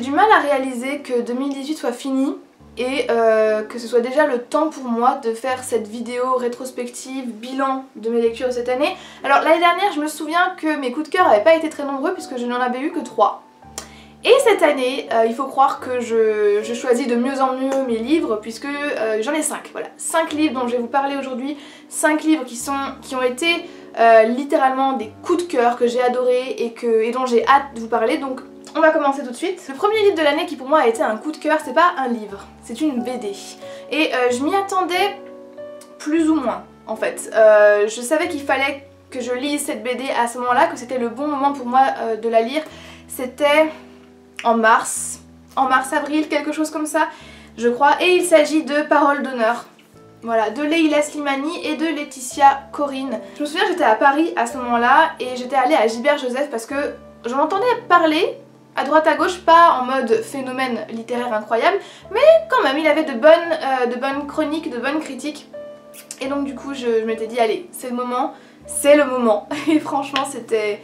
du mal à réaliser que 2018 soit fini et que ce soit déjà le temps pour moi de faire cette vidéo rétrospective, bilan de mes lectures de cette année. Alors l'année dernière je me souviens que mes coups de cœur n'avaient pas été très nombreux puisque je n'en avais eu que 3. Et cette année, il faut croire que je choisis de mieux en mieux mes livres puisque j'en ai 5, voilà. 5 livres dont je vais vous parler aujourd'hui, 5 livres qui ont été littéralement des coups de cœur que j'ai adorés et dont j'ai hâte de vous parler, donc on va commencer tout de suite. Le premier livre de l'année qui pour moi a été un coup de cœur, c'est pas un livre, c'est une BD. Et je m'y attendais plus ou moins en fait. Je savais qu'il fallait que je lise cette BD à ce moment-là, que c'était le bon moment pour moi de la lire. C'était en mars-avril, quelque chose comme ça, je crois. Et il s'agit de Paroles d'honneur. Voilà, de Leila Slimani et de Laetitia Corrine. Je me souviens, j'étais à Paris à ce moment-là et j'étais allée à Gilbert Joseph parce que j'en entendais parler à droite à gauche, pas en mode phénomène littéraire incroyable, mais quand même il avait de bonnes chroniques, de bonnes critiques. Et donc du coup je m'étais dit allez, c'est le moment. Et franchement c'était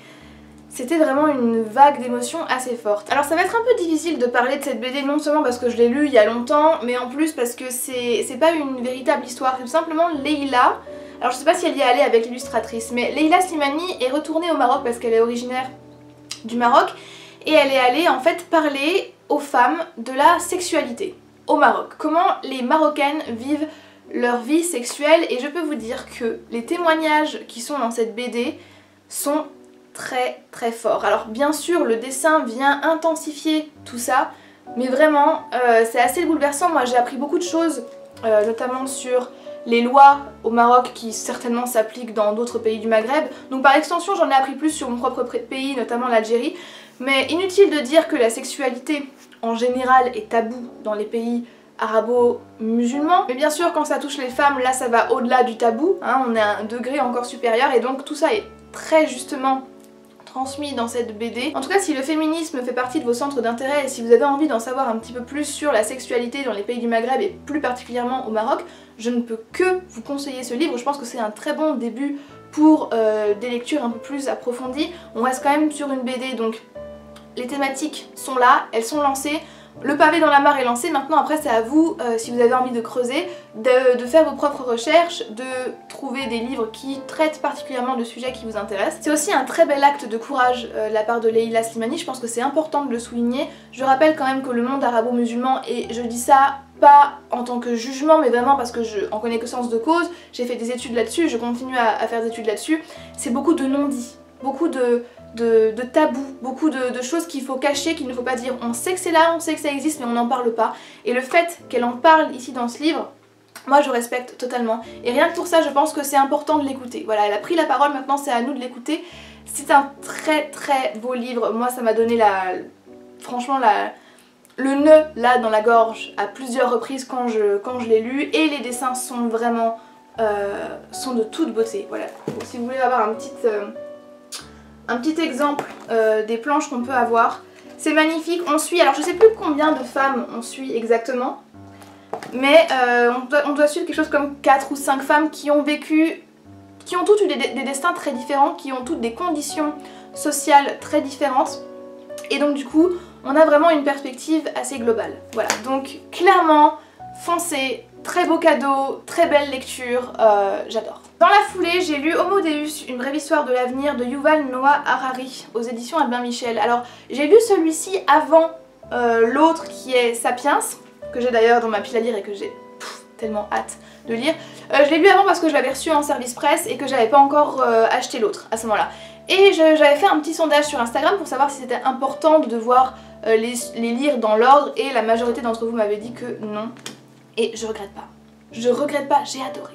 vraiment une vague d'émotions assez forte. Alors ça va être un peu difficile de parler de cette BD, non seulement parce que je l'ai lue il y a longtemps, mais en plus parce que c'est pas une véritable histoire, c'est tout simplement Leila. Alors je sais pas si elle y est allée avec l'illustratrice, mais Leila Slimani est retournée au Maroc parce qu'elle est originaire du Maroc, et elle est allée en fait parler aux femmes de la sexualité au Maroc. Comment les Marocaines vivent leur vie sexuelle, et je peux vous dire que les témoignages qui sont dans cette BD sont très fort. Alors bien sûr le dessin vient intensifier tout ça, mais vraiment c'est assez bouleversant. Moi j'ai appris beaucoup de choses, notamment sur les lois au Maroc qui certainement s'appliquent dans d'autres pays du Maghreb. Donc par extension j'en ai appris plus sur mon propre pays, notamment l'Algérie. Mais inutile de dire que la sexualité en général est tabou dans les pays arabo-musulmans. Mais bien sûr quand ça touche les femmes, là ça va au-delà du tabou, hein, on est à un degré encore supérieur, et donc tout ça est très justement transmis dans cette BD. En tout cas, si le féminisme fait partie de vos centres d'intérêt et si vous avez envie d'en savoir un petit peu plus sur la sexualité dans les pays du Maghreb et plus particulièrement au Maroc, je ne peux que vous conseiller ce livre. Je pense que c'est un très bon début pour des lectures un peu plus approfondies. On reste quand même sur une BD, donc les thématiques sont là, elles sont lancées. Le pavé dans la mare est lancé, maintenant après c'est à vous, si vous avez envie de creuser, de faire vos propres recherches, de trouver des livres qui traitent particulièrement de sujets qui vous intéressent. C'est aussi un très bel acte de courage de la part de Leila Slimani, je pense que c'est important de le souligner. Je rappelle quand même que le monde arabo-musulman, et je dis ça pas en tant que jugement, mais vraiment parce que je en connais connaissance de cause, j'ai fait des études là-dessus, je continue à faire des études là-dessus, c'est beaucoup de non-dits, beaucoup de tabous, beaucoup de choses qu'il faut cacher, qu'il ne faut pas dire. On sait que c'est là, on sait que ça existe, mais on n'en parle pas. Et le fait qu'elle en parle ici dans ce livre, moi je respecte totalement. Et rien que pour ça, je pense que c'est important de l'écouter. Voilà, elle a pris la parole, maintenant c'est à nous de l'écouter. C'est un très beau livre. Moi ça m'a donné franchement le nœud là dans la gorge à plusieurs reprises quand je l'ai lu. Et les dessins sont vraiment sont de toute beauté. Voilà, donc si vous voulez avoir un petit exemple des planches qu'on peut avoir. C'est magnifique, on suit, alors je sais plus combien de femmes on suit exactement, mais on doit suivre quelque chose comme 4 ou 5 femmes qui ont vécu, qui ont toutes eu des destins très différents, qui ont toutes des conditions sociales très différentes, et donc du coup on a vraiment une perspective assez globale. Voilà, donc clairement, foncez, très beau cadeau, très belle lecture, j'adore. Dans la foulée, j'ai lu Homo Deus, une brève histoire de l'avenir de Yuval Noah Harari aux éditions Albin Michel. Alors j'ai lu celui-ci avant l'autre qui est Sapiens, que j'ai d'ailleurs dans ma pile à lire et que j'ai tellement hâte de lire. Je l'ai lu avant parce que je l'avais reçu en service presse et que j'avais pas encore acheté l'autre à ce moment-là. Et j'avais fait un petit sondage sur Instagram pour savoir si c'était important de devoir les lire dans l'ordre, et la majorité d'entre vous m'avait dit que non. Et je regrette pas. Je regrette pas, j'ai adoré.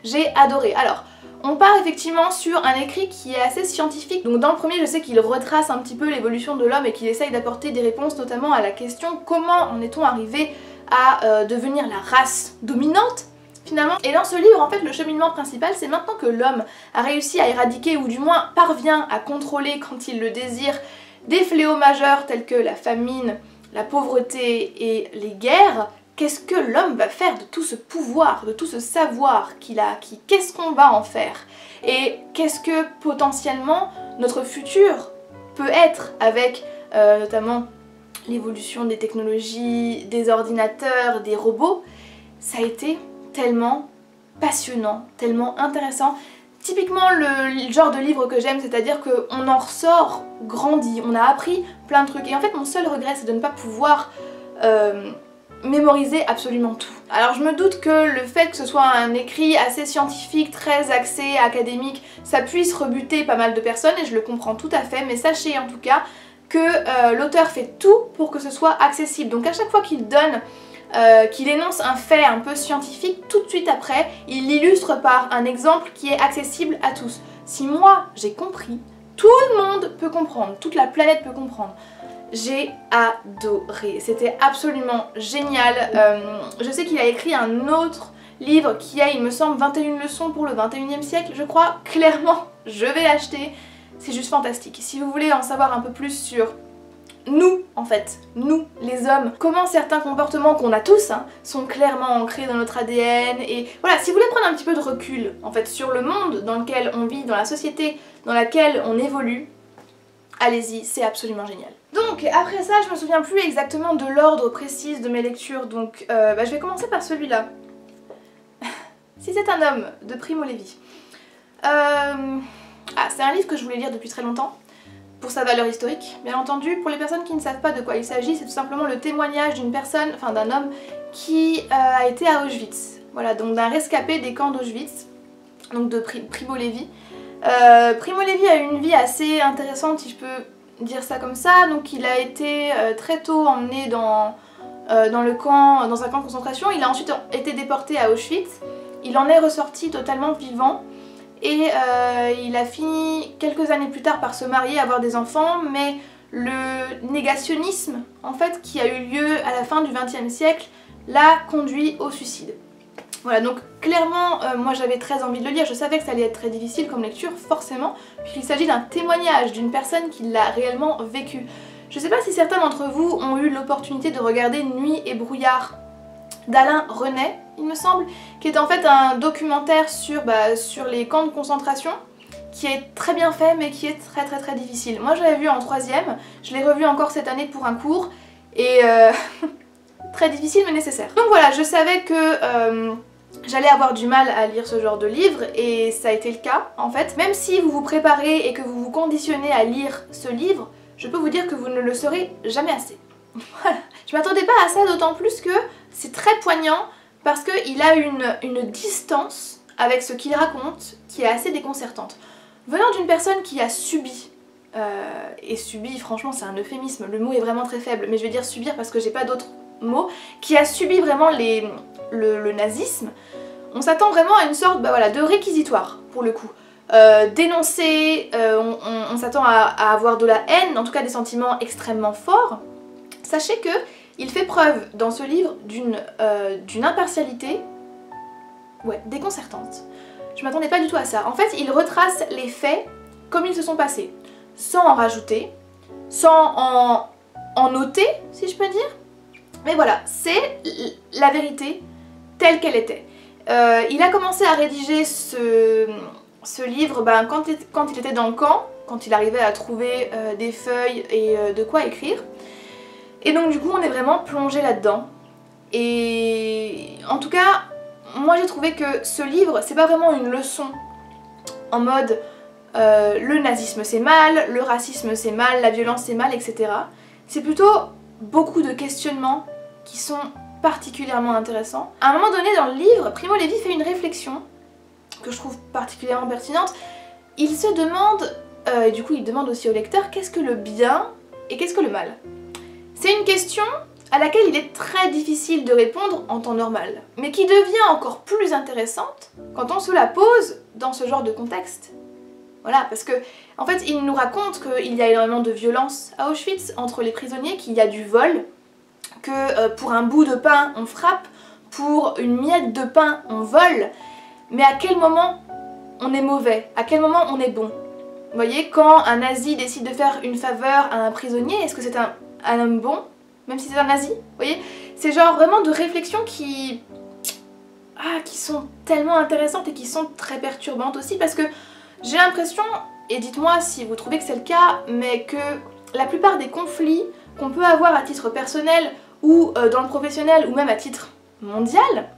J'ai adoré. Alors, on part effectivement sur un écrit qui est assez scientifique. Donc dans le premier, je sais qu'il retrace un petit peu l'évolution de l'homme et qu'il essaye d'apporter des réponses notamment à la question comment en est-on arrivé à devenir la race dominante finalement. Et dans ce livre, en fait, le cheminement principal, c'est maintenant que l'homme a réussi à éradiquer, ou du moins parvient à contrôler quand il le désire, des fléaux majeurs tels que la famine, la pauvreté et les guerres. Qu'est-ce que l'homme va faire de tout ce pouvoir, de tout ce savoir qu'il a acquis? Qu'est-ce qu'on va en faire? Et qu'est-ce que potentiellement notre futur peut être avec notamment l'évolution des technologies, des ordinateurs, des robots, ça a été tellement passionnant, tellement intéressant. Typiquement le genre de livre que j'aime, c'est-à-dire qu'on en ressort grandi, on a appris plein de trucs. Et en fait mon seul regret c'est de ne pas pouvoir mémoriser absolument tout. Alors je me doute que le fait que ce soit un écrit assez scientifique, très axé, académique, ça puisse rebuter pas mal de personnes et je le comprends tout à fait, mais sachez en tout cas que l'auteur fait tout pour que ce soit accessible. Donc à chaque fois qu'il donne, qu'il énonce un fait un peu scientifique, tout de suite après, il l'illustre par un exemple qui est accessible à tous. Si moi j'ai compris, tout le monde peut comprendre, toute la planète peut comprendre. J'ai adoré, c'était absolument génial. Je sais qu'il a écrit un autre livre qui a, il me semble, 21 leçons pour le 21e siècle, je crois. Clairement, je vais l'acheter, c'est juste fantastique. Si vous voulez en savoir un peu plus sur nous, en fait, nous, les hommes, comment certains comportements qu'on a tous, hein, sont clairement ancrés dans notre ADN, et voilà, si vous voulez prendre un petit peu de recul, en fait, sur le monde dans lequel on vit, dans la société dans laquelle on évolue, allez-y, c'est absolument génial. Donc après ça, je me souviens plus exactement de l'ordre précis de mes lectures, donc je vais commencer par celui-là. Si c'est un homme, de Primo Levi. C'est un livre que je voulais lire depuis très longtemps, pour sa valeur historique, bien entendu. Pour les personnes qui ne savent pas de quoi il s'agit, c'est tout simplement le témoignage d'une personne, enfin d'un homme, qui a été à Auschwitz. Voilà, donc d'un rescapé des camps d'Auschwitz, donc de Primo Levi. Primo Levi a eu une vie assez intéressante, si je peux dire ça comme ça. Donc il a été très tôt emmené dans un camp de concentration. Il a ensuite été déporté à Auschwitz. Il en est ressorti totalement vivant. Et il a fini quelques années plus tard par se marier, avoir des enfants, mais le négationnisme en fait qui a eu lieu à la fin du XXe siècle l'a conduit au suicide. Voilà, donc clairement moi j'avais très envie de le lire, je savais que ça allait être très difficile comme lecture forcément, puisqu'il s'agit d'un témoignage d'une personne qui l'a réellement vécu. Je sais pas si certains d'entre vous ont eu l'opportunité de regarder Nuit et brouillard d'Alain Resnais, il me semble, qui est en fait un documentaire sur les camps de concentration, qui est très bien fait mais qui est très difficile. Moi je l'avais vu en 3ème, je l'ai revu encore cette année pour un cours, et très difficile mais nécessaire. Donc voilà, je savais que j'allais avoir du mal à lire ce genre de livre, et ça a été le cas en fait. Même si vous vous préparez et que vous vous conditionnez à lire ce livre, je peux vous dire que vous ne le serez jamais assez. Voilà. Je m'attendais pas à ça, d'autant plus que c'est très poignant parce qu'il a une distance avec ce qu'il raconte qui est assez déconcertante. Venant d'une personne qui a subi, et subi franchement c'est un euphémisme, le mot est vraiment très faible, mais je vais dire subir parce que j'ai pas d'autres mots, qui a subi vraiment le nazisme, on s'attend vraiment à une sorte de réquisitoire pour le coup. Dénoncer, on s'attend à avoir de la haine, en tout cas des sentiments extrêmement forts. Sachez que il fait preuve dans ce livre d'une impartialité déconcertante. Je m'attendais pas du tout à ça. En fait, il retrace les faits comme ils se sont passés, sans en rajouter, sans en ôter, si je peux dire. Mais voilà, c'est la vérité telle qu'elle était. Il a commencé à rédiger ce livre quand il était dans le camp, quand il arrivait à trouver des feuilles et de quoi écrire. Et donc du coup on est vraiment plongé là-dedans. Et en tout cas, moi j'ai trouvé que ce livre, c'est pas vraiment une leçon en mode le nazisme c'est mal, le racisme c'est mal, la violence c'est mal, etc. C'est plutôt beaucoup de questionnements qui sont particulièrement intéressants. À un moment donné dans le livre, Primo Levi fait une réflexion que je trouve particulièrement pertinente. Il se demande, et du coup il demande aussi au lecteur, qu'est-ce que le bien et qu'est-ce que le mal? C'est une question à laquelle il est très difficile de répondre en temps normal, mais qui devient encore plus intéressante quand on se la pose dans ce genre de contexte. Voilà, parce que en fait il nous raconte qu'il y a énormément de violence à Auschwitz entre les prisonniers, qu'il y a du vol, que pour un bout de pain on frappe, pour une miette de pain on vole, mais à quel moment on est mauvais, à quel moment on est bon? Vous voyez, quand un nazi décide de faire une faveur à un prisonnier, est-ce que c'est un homme bon, même si c'est un nazi? Vous voyez, c'est genre vraiment de réflexions qui sont tellement intéressantes et qui sont très perturbantes aussi, parce que j'ai l'impression, et dites-moi si vous trouvez que c'est le cas, mais que la plupart des conflits qu'on peut avoir à titre personnel ou dans le professionnel ou même à titre mondial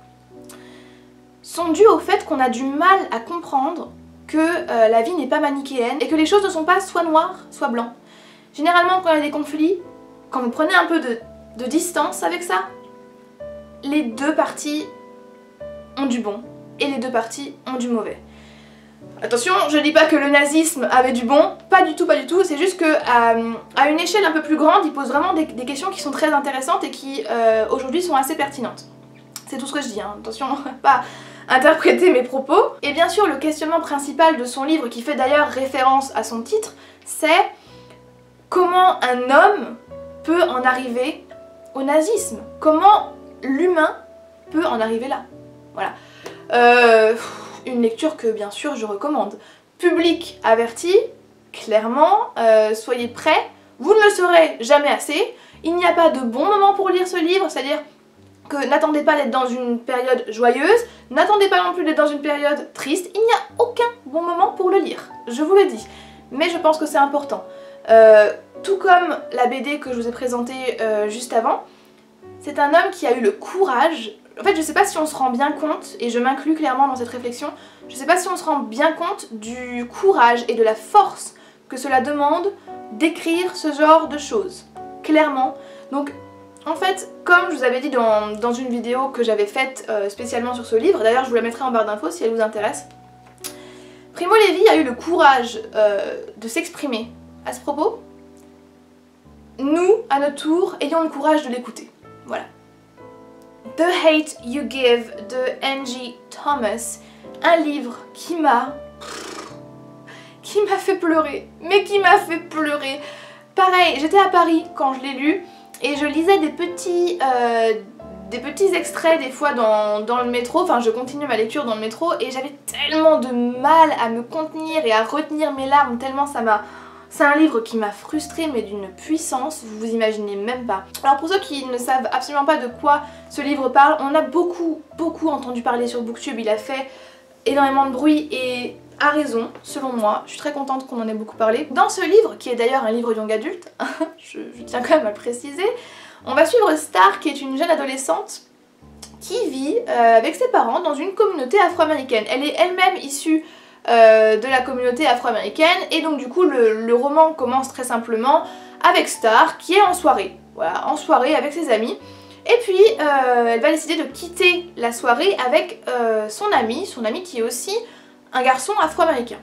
sont dus au fait qu'on a du mal à comprendre que la vie n'est pas manichéenne et que les choses ne sont pas soit noires, soit blancs. Généralement quand il y a des conflits, quand vous prenez un peu de distance avec ça, les deux parties ont du bon et les deux parties ont du mauvais. Attention, je dis pas que le nazisme avait du bon, pas du tout, c'est juste que à une échelle un peu plus grande, il pose vraiment des questions qui sont très intéressantes et qui aujourd'hui sont assez pertinentes. C'est tout ce que je dis, hein. Attention, pas interpréter mes propos. Et bien sûr, le questionnement principal de son livre, qui fait d'ailleurs référence à son titre, c'est comment un homme peut en arriver au nazisme. Comment l'humain peut en arriver là. Voilà. Une lecture que bien sûr je recommande. Public averti, clairement, soyez prêts, vous ne le saurez jamais assez. Il n'y a pas de bon moment pour lire ce livre, c'est-à-dire que n'attendez pas d'être dans une période joyeuse, n'attendez pas non plus d'être dans une période triste, il n'y a aucun bon moment pour le lire, je vous le dis. Mais je pense que c'est important. Tout comme la BD que je vous ai présentée juste avant, c'est un homme qui a eu le courage. En fait, je sais pas si on se rend bien compte, et je m'inclus clairement dans cette réflexion, je sais pas si on se rend bien compte du courage et de la force que cela demande d'écrire ce genre de choses. Clairement. Donc, en fait, comme je vous avais dit dans une vidéo que j'avais faite spécialement sur ce livre, d'ailleurs je vous la mettrai en barre d'infos si elle vous intéresse, Primo Levi a eu le courage de s'exprimer à ce propos. Nous, à notre tour, ayons le courage de l'écouter. Voilà. The Hate You Give de Angie Thomas, un livre qui m'a fait pleurer, mais qui m'a fait pleurer. Pareil, j'étais à Paris quand je l'ai lu et je lisais des petits extraits des fois dans le métro, enfin je continue ma lecture dans le métro et j'avais tellement de mal à me contenir et à retenir mes larmes tellement ça m'a... C'est un livre qui m'a frustrée mais d'une puissance, vous vous imaginez même pas. Alors pour ceux qui ne savent absolument pas de quoi ce livre parle, on a beaucoup entendu parler sur Booktube, il a fait énormément de bruit et a raison, selon moi. Je suis très contente qu'on en ait beaucoup parlé. Dans ce livre, qui est d'ailleurs un livre young adulte, je tiens quand même à le préciser, on va suivre Star qui est une jeune adolescente qui vit avec ses parents dans une communauté afro-américaine. Elle est elle-même issue de la communauté afro-américaine et donc du coup le roman commence très simplement avec Star qui est en soirée, voilà, en soirée avec ses amis et puis elle va décider de quitter la soirée avec son ami qui est aussi un garçon afro-américain.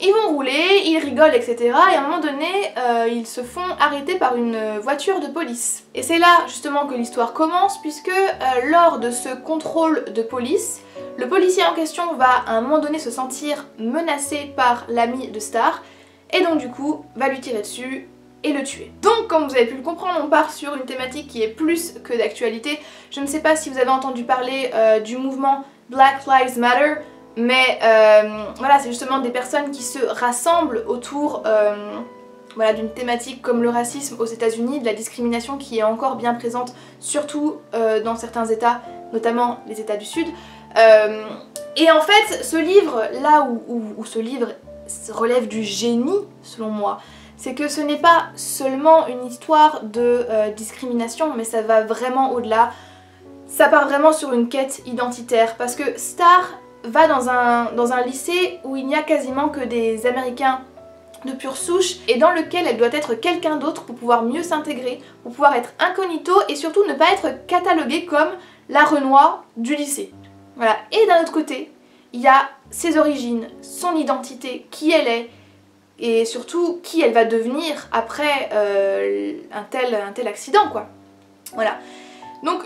Ils vont rouler, ils rigolent, etc. Et à un moment donné, ils se font arrêter par une voiture de police. Et c'est là justement que l'histoire commence puisque lors de ce contrôle de police, le policier en question va à un moment donné se sentir menacé par l'ami de Star et donc du coup va lui tirer dessus et le tuer. Donc comme vous avez pu le comprendre, on part sur une thématique qui est plus que d'actualité. Je ne sais pas si vous avez entendu parler du mouvement Black Lives Matter, mais voilà, c'est justement des personnes qui se rassemblent autour voilà, d'une thématique comme le racisme aux États-Unis, de la discrimination qui est encore bien présente, surtout dans certains États, notamment les États du Sud. Et en fait, ce livre, là où ce livre relève du génie, selon moi, c'est que ce n'est pas seulement une histoire de discrimination, mais ça va vraiment au-delà. Ça part vraiment sur une quête identitaire, parce que Star va dans un lycée où il n'y a quasiment que des Américains de pure souche et dans lequel elle doit être quelqu'un d'autre pour pouvoir mieux s'intégrer, pour pouvoir être incognito et surtout ne pas être cataloguée comme la Renoir du lycée. Voilà. Et d'un autre côté, il y a ses origines, son identité, qui elle est et surtout qui elle va devenir après un tel accident quoi. Voilà. Donc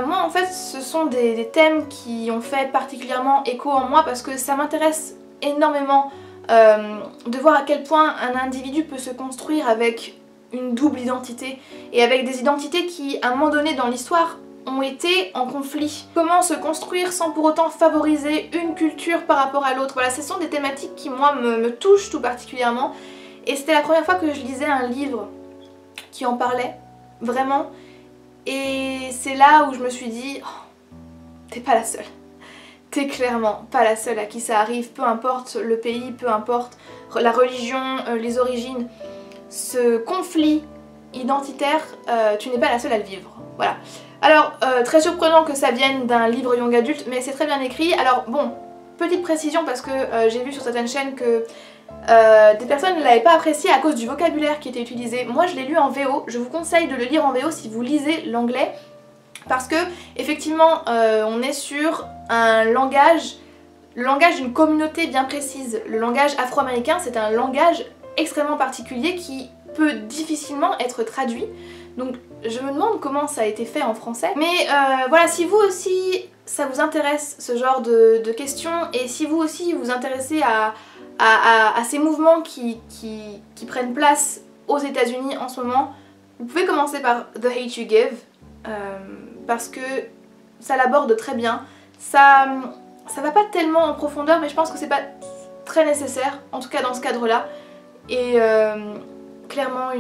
moi en fait ce sont des thèmes qui ont fait particulièrement écho en moi parce que ça m'intéresse énormément de voir à quel point un individu peut se construire avec une double identité et avec des identités qui à un moment donné dans l'histoire ont été en conflit. Comment se construire sans pour autant favoriser une culture par rapport à l'autre. Voilà, ce sont des thématiques qui moi me touchent tout particulièrement et c'était la première fois que je lisais un livre qui en parlait vraiment. Et c'est là où je me suis dit, oh, t'es pas la seule. T'es clairement pas la seule à qui ça arrive, peu importe le pays, peu importe la religion, les origines. Ce conflit, identitaire, tu n'es pas la seule à le vivre. Voilà. Alors, très surprenant que ça vienne d'un livre young adulte, mais c'est très bien écrit. Alors bon, petite précision parce que j'ai vu sur certaines chaînes que des personnes ne l'avaient pas apprécié à cause du vocabulaire qui était utilisé. Moi je l'ai lu en VO, je vous conseille de le lire en VO si vous lisez l'anglais, parce que effectivement on est sur un langage, le langage d'une communauté bien précise. Le langage afro-américain, c'est un langage extrêmement particulier qui peut difficilement être traduit. Donc je me demande comment ça a été fait en français. Mais voilà, si vous aussi ça vous intéresse ce genre de questions, et si vous aussi vous intéressez à ces mouvements qui prennent place aux États-Unis en ce moment, vous pouvez commencer par The Hate You Give, parce que ça l'aborde très bien. Ça va pas tellement en profondeur, mais je pense que c'est pas très nécessaire, en tout cas dans ce cadre-là. Et clairement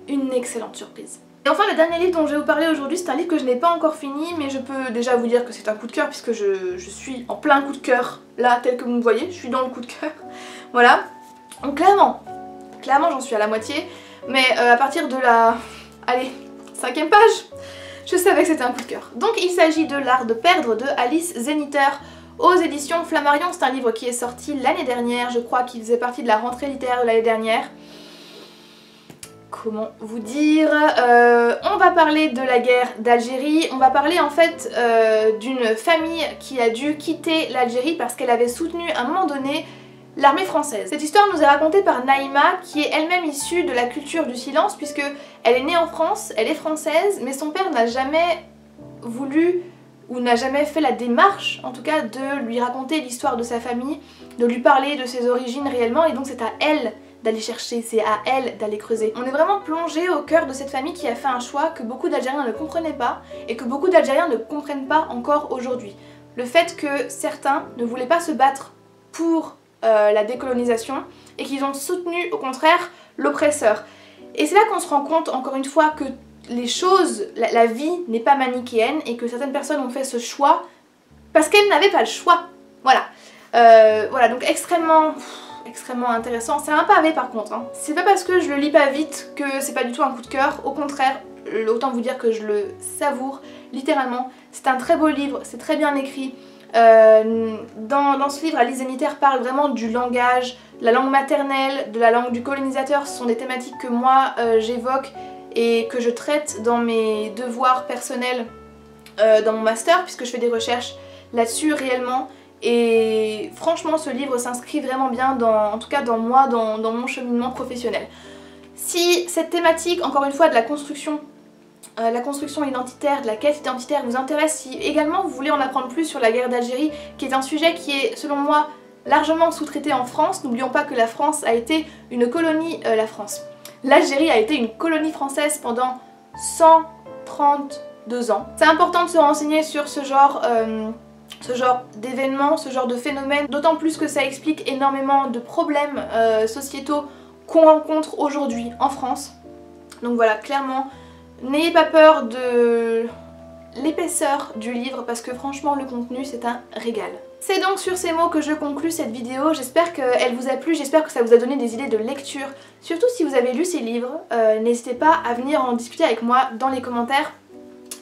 une excellente surprise. Et enfin, le dernier livre dont je vais vous parler aujourd'hui, c'est un livre que je n'ai pas encore fini, mais je peux déjà vous dire que c'est un coup de cœur puisque je suis en plein coup de cœur, là, tel que vous me voyez, je suis dans le coup de cœur. Voilà. Donc clairement j'en suis à la moitié, mais à partir de la, allez, 5e page, je savais que c'était un coup de cœur. Donc il s'agit de L'Art de perdre de Alice Zeniter aux éditions Flammarion. C'est un livre qui est sorti l'année dernière, je crois qu'il faisait partie de la rentrée littéraire de l'année dernière. Comment vous dire, on va parler de la guerre d'Algérie, on va parler en fait d'une famille qui a dû quitter l'Algérie parce qu'elle avait soutenu à un moment donné l'armée française. Cette histoire nous est racontée par Naïma, qui est elle-même issue de la culture du silence, puisque elle est née en France, elle est française, mais son père n'a jamais voulu ou n'a jamais fait la démarche, en tout cas, de lui raconter l'histoire de sa famille, de lui parler de ses origines réellement, et donc c'est à elle d'aller chercher, c'est à elle d'aller creuser. On est vraiment plongé au cœur de cette famille qui a fait un choix que beaucoup d'Algériens ne comprenaient pas et que beaucoup d'Algériens ne comprennent pas encore aujourd'hui. Le fait que certains ne voulaient pas se battre pour la décolonisation et qu'ils ont soutenu au contraire l'oppresseur. Et c'est là qu'on se rend compte encore une fois que les choses, la vie n'est pas manichéenne et que certaines personnes ont fait ce choix parce qu'elles n'avaient pas le choix. Voilà. Voilà, donc extrêmement intéressant. C'est un pavé par contre, hein. C'est pas parce que je le lis pas vite que c'est pas du tout un coup de cœur, au contraire, autant vous dire que je le savoure littéralement. C'est un très beau livre, c'est très bien écrit. Dans ce livre, Alice Zeniter parle vraiment du langage, de la langue maternelle, de la langue du colonisateur. Ce sont des thématiques que moi j'évoque et que je traite dans mes devoirs personnels dans mon master, puisque je fais des recherches là-dessus réellement. Et franchement ce livre s'inscrit vraiment bien en tout cas dans moi, dans mon cheminement professionnel. Si cette thématique, encore une fois, de la construction identitaire, de la quête identitaire vous intéresse, si également vous voulez en apprendre plus sur la guerre d'Algérie, qui est un sujet qui est selon moi largement sous-traité en France, n'oublions pas que la France a été une colonie, l'Algérie a été une colonie française pendant 132 ans. C'est important de se renseigner sur ce genre d'événements, ce genre de phénomènes, d'autant plus que ça explique énormément de problèmes sociétaux qu'on rencontre aujourd'hui en France. Donc voilà, clairement, n'ayez pas peur de l'épaisseur du livre parce que franchement le contenu c'est un régal. C'est donc sur ces mots que je conclus cette vidéo, j'espère qu'elle vous a plu, j'espère que ça vous a donné des idées de lecture. Surtout si vous avez lu ces livres, n'hésitez pas à venir en discuter avec moi dans les commentaires.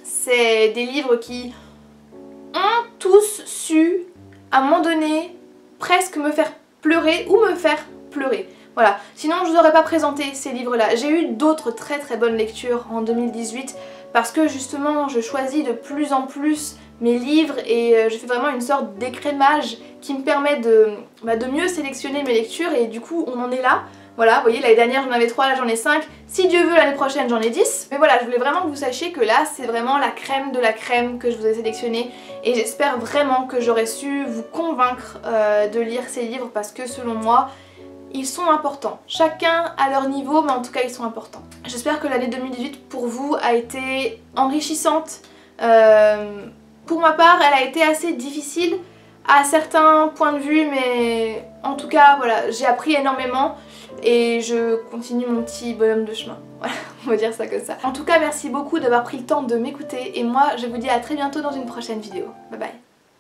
C'est des livres qui ont tous su, à un moment donné, presque me faire pleurer ou me faire pleurer. Voilà, sinon je vous aurais pas présenté ces livres-là. J'ai eu d'autres très bonnes lectures en 2018 parce que justement je choisis de plus en plus mes livres et je fais vraiment une sorte d'écrémage qui me permet de mieux sélectionner mes lectures et du coup on en est là. Voilà, vous voyez, l'année dernière j'en avais 3, là j'en ai 5. Si Dieu veut, l'année prochaine j'en ai 10. Mais voilà, je voulais vraiment que vous sachiez que là c'est vraiment la crème de la crème que je vous ai sélectionné. Et j'espère vraiment que j'aurai su vous convaincre de lire ces livres parce que selon moi, ils sont importants. Chacun à leur niveau, mais en tout cas ils sont importants. J'espère que l'année 2018 pour vous a été enrichissante. Pour ma part, elle a été assez difficile à certains points de vue, mais en tout cas voilà, j'ai appris énormément. Et je continue mon petit bonhomme de chemin. Voilà, on va dire ça comme ça. En tout cas, merci beaucoup d'avoir pris le temps de m'écouter et moi, je vous dis à très bientôt dans une prochaine vidéo. Bye bye.